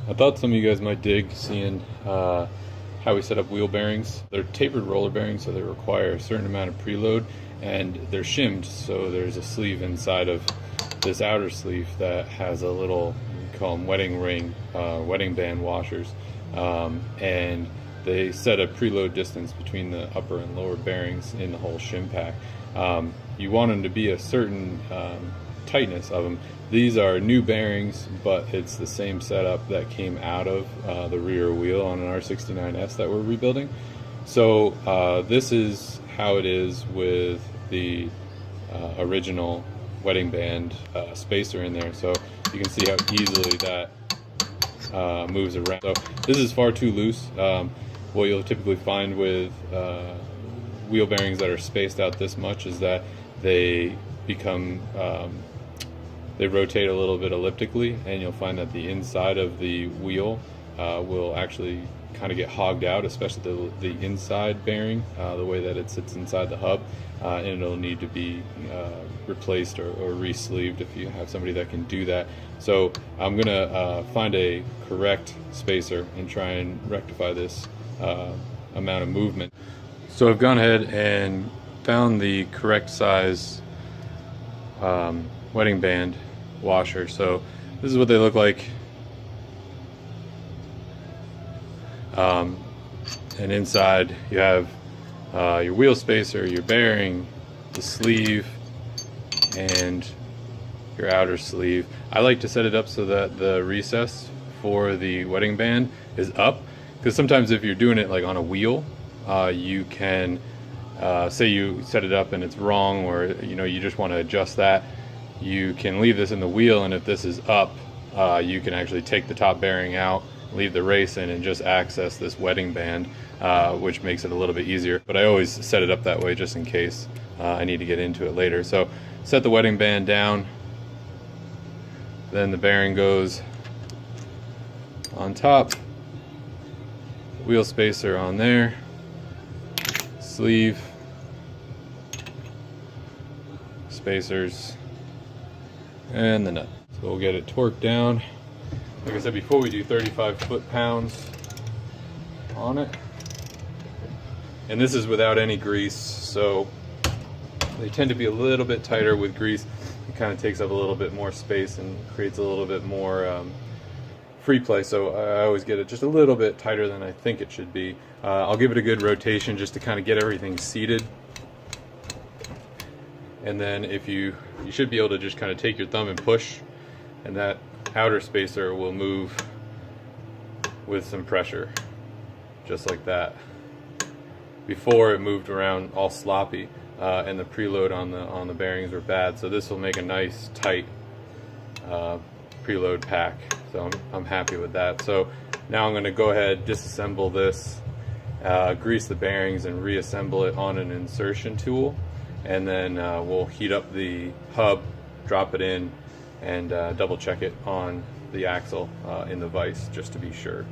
I thought some of you guys might dig seeing how we set up wheel bearings. They're tapered roller bearings, so they require a certain amount of preload, and they're shimmed, so there's a sleeve inside of this outer sleeve that has a little, we call them wedding ring, wedding band washers, and they set a preload distance between the upper and lower bearings in the whole shim pack. You want them to be a certain tightness of them. These are new bearings, but it's the same setup that came out of the rear wheel on an R69S that we're rebuilding. So this is how it is with the original wedding band spacer in there. So you can see how easily that moves around. So this is far too loose. What you'll typically find with wheel bearings that are spaced out this much is that they become they rotate a little bit elliptically, and you'll find that the inside of the wheel will actually kind of get hogged out, especially the inside bearing, the way that it sits inside the hub, and it'll need to be replaced or re-sleeved if you have somebody that can do that. So I'm gonna find a correct spacer and try and rectify this amount of movement. So I've gone ahead and found the correct size wedding band washer. So this is what they look like. And inside you have your wheel spacer, your bearing, the sleeve, and your outer sleeve. I like to set it up so that the recess for the wedding band is up, because sometimes if you're doing it like on a wheel, you can say you set it up and it's wrong, or you just want to adjust that. You can leave this in the wheel, and if this is up, you can actually take the top bearing out, leave the race in, and just access this wedding band, which makes it a little bit easier. But I always set it up that way just in case I need to get into it later. So set the wedding band down, then the bearing goes on top, wheel spacer on there, sleeve, spacers, and the nut. So we'll get it torqued down. Like I said before, we do 35 foot-pounds on it. And this is without any grease, so they tend to be a little bit tighter with grease. It kind of takes up a little bit more space and creates a little bit more free play, so I always get it just a little bit tighter than I think it should be. I'll give it a good rotation just to kind of get everything seated. And then if you should be able to just kind of take your thumb and push, and that outer spacer will move with some pressure, just like that. Before, it moved around all sloppy, and the preload on the bearings were bad. So this will make a nice tight preload pack. So I'm happy with that. So now I'm going to go ahead, disassemble this, grease the bearings, and reassemble it on an insertion tool. And then we'll heat up the hub, drop it in, and double check it on the axle in the vise just to be sure.